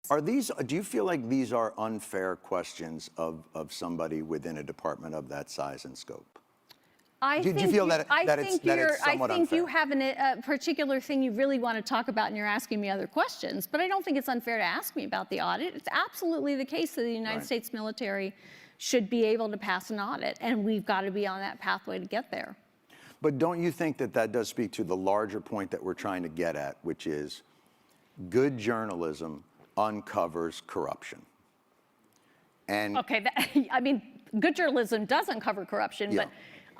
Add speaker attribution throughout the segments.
Speaker 1: Do you feel like these are unfair questions of somebody within a department of that size and scope? Do you feel that it's somewhat unfair?
Speaker 2: You have a particular thing you really want to talk about, and you're asking me other questions. But I don't think it's unfair to ask me about the audit. It's absolutely the case that the United States military should be able to pass an audit, and we've got to be on that pathway to get there.
Speaker 1: But don't you think that does speak to the larger point that we're trying to get at, which is good journalism uncovers corruption? And
Speaker 2: okay, I mean, good journalism does uncover corruption, but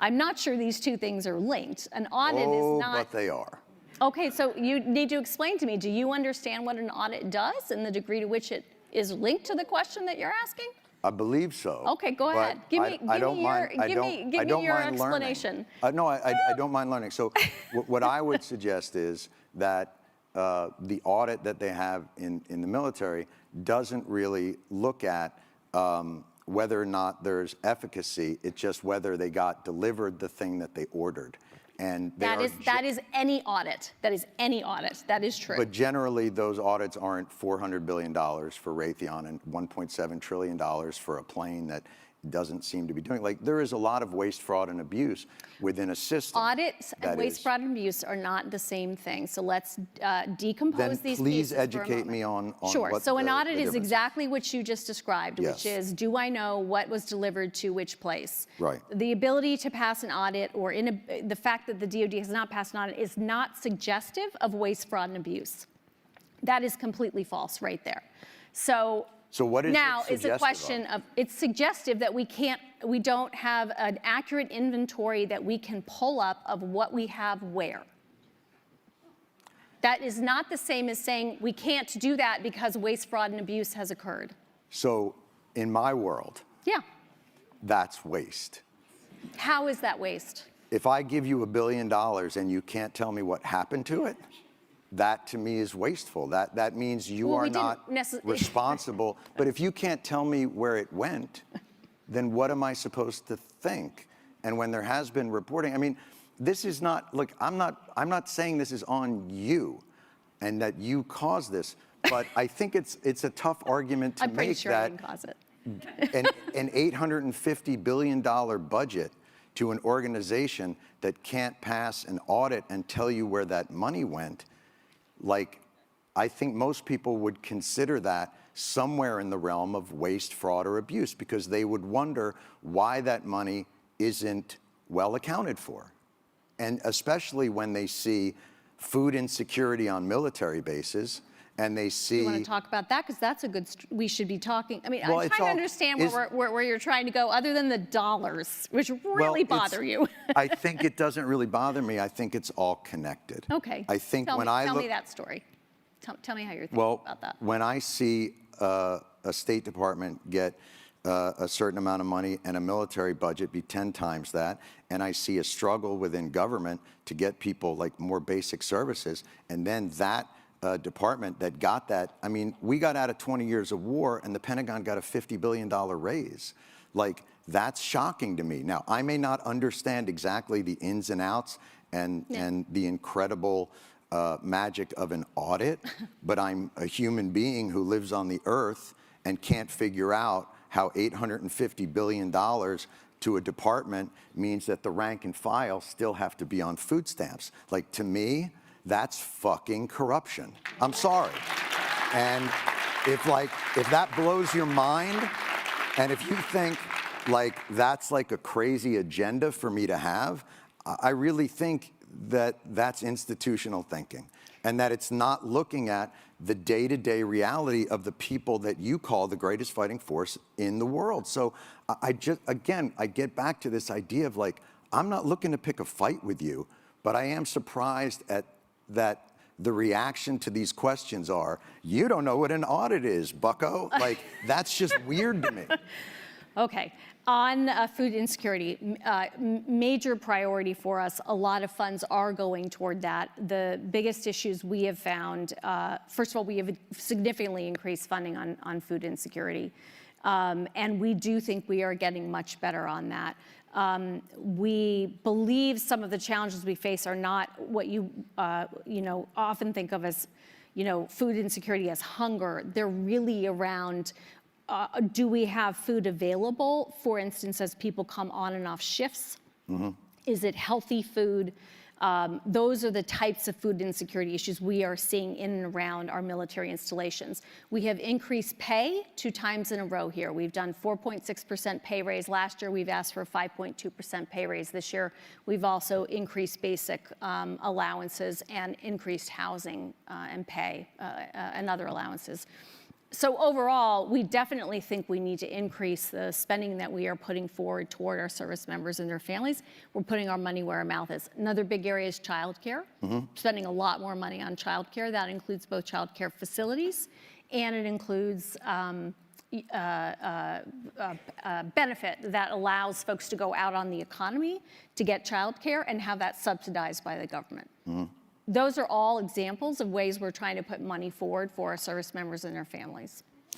Speaker 2: I'm not sure these two things are linked. An audit is not.
Speaker 1: But they are.
Speaker 2: Okay, so you need to explain to me, do you understand what an audit does and the degree to which it is linked to the question that you're asking?
Speaker 1: I believe so.
Speaker 2: Okay, go ahead. Give me your explanation.
Speaker 1: No, I don't mind learning. So what I would suggest is that the audit that they have in the military doesn't really look at whether or not there's efficacy. It's just whether they got delivered the thing that they ordered. And
Speaker 2: that is any audit. That is any audit. That is true.
Speaker 1: But generally, those audits aren't $400 billion for Raytheon and $1.7 trillion for a plane that doesn't seem to be doing. Like, there is a lot of waste, fraud, and abuse within a system.
Speaker 2: Audits and waste, fraud, and abuse are not the same thing. So let's decompose these pieces for a moment.
Speaker 1: Please educate me on
Speaker 2: sure.
Speaker 1: What
Speaker 2: so an audit is exactly what you just described,
Speaker 1: yes.
Speaker 2: which is, do I know what was delivered to which place?
Speaker 1: Right.
Speaker 2: The ability to pass an audit, or the fact that the DoD has not passed an audit, is not suggestive of waste, fraud, and abuse. That is completely false right there. So
Speaker 1: what is
Speaker 2: now
Speaker 1: it
Speaker 2: it's a question of, it's suggestive that we don't have an accurate inventory that we can pull up of what we have where. That is not the same as saying we can't do that because waste, fraud, and abuse has occurred.
Speaker 1: So in my world, that's waste.
Speaker 2: How is that waste?
Speaker 1: If I give you $1 billion and you can't tell me what happened to it, that to me is wasteful. That means you are not responsible. But if you can't tell me where it went, then what am I supposed to think? And when there has been reporting, I mean, this is not, look, I'm not saying this is on you and that you caused this, but I think it's a tough argument to
Speaker 2: I'm pretty
Speaker 1: make
Speaker 2: sure
Speaker 1: that
Speaker 2: I didn't cause it.
Speaker 1: an $850 billion budget to an organization that can't pass an audit and tell you where that money went. Like, I think most people would consider that somewhere in the realm of waste, fraud, or abuse, because they would wonder why that money isn't well accounted for. And especially when they see food insecurity on military bases, and they see...
Speaker 2: You want to talk about that? Because that's a good... We should be talking... I mean, well, I'm trying to understand where you're trying to go, other than the dollars, which really bother you.
Speaker 1: I think it doesn't really bother me. I think it's all connected.
Speaker 2: Okay.
Speaker 1: I think
Speaker 2: tell me that story. Tell me how you're thinking about that.
Speaker 1: When I see a State Department get a certain amount of money and a military budget be 10 times that, and I see a struggle within government to get people like more basic services, and then that department that got that, I mean, we got out of 20 years of war and the Pentagon got a $50 billion raise. Like, that's shocking to me. Now, I may not understand exactly the ins and outs and the incredible magic of an audit, but I'm a human being who lives on the earth and can't figure out how $850 billion to a department means that the rank and file still have to be on food stamps. Like, to me, that's fucking corruption. I'm sorry. And if that blows your mind, and if you think like that's like a crazy agenda for me to have, I really think that that's institutional thinking, and that it's not looking at the day-to-day reality of the people that you call the greatest fighting force in the world. So I get back to this idea of like, I'm not looking to pick a fight with you, but I am surprised at that the reaction to these questions are, you don't know what an audit is, bucko. Like, that's just weird to me.
Speaker 2: Okay, on food insecurity, major priority for us. A lot of funds are going toward that. The biggest issues we have found, first of all, we have significantly increased funding on food insecurity. And we do think we are getting much better on that. We believe some of the challenges we face are not what you often think of as, food insecurity as hunger. They're really around, do we have food available? For instance, as people come on and off shifts, is it healthy food? Those are the types of food insecurity issues we are seeing in and around our military installations. We have increased pay 2 times in a row here. We've done 4.6% pay raise last year. We've asked for a 5.2% pay raise this year. We've also increased basic allowances and increased housing and pay and other allowances. So overall, we definitely think we need to increase the spending that we are putting forward toward our service members and their families. We're putting our money where our mouth is. Another big area is childcare. Spending a lot more money on childcare. That includes both childcare facilities, and it includes benefit that allows folks to go out on the economy to get childcare and have that subsidized by the government. Those are all examples of ways we're trying to put money forward for our service members and their families.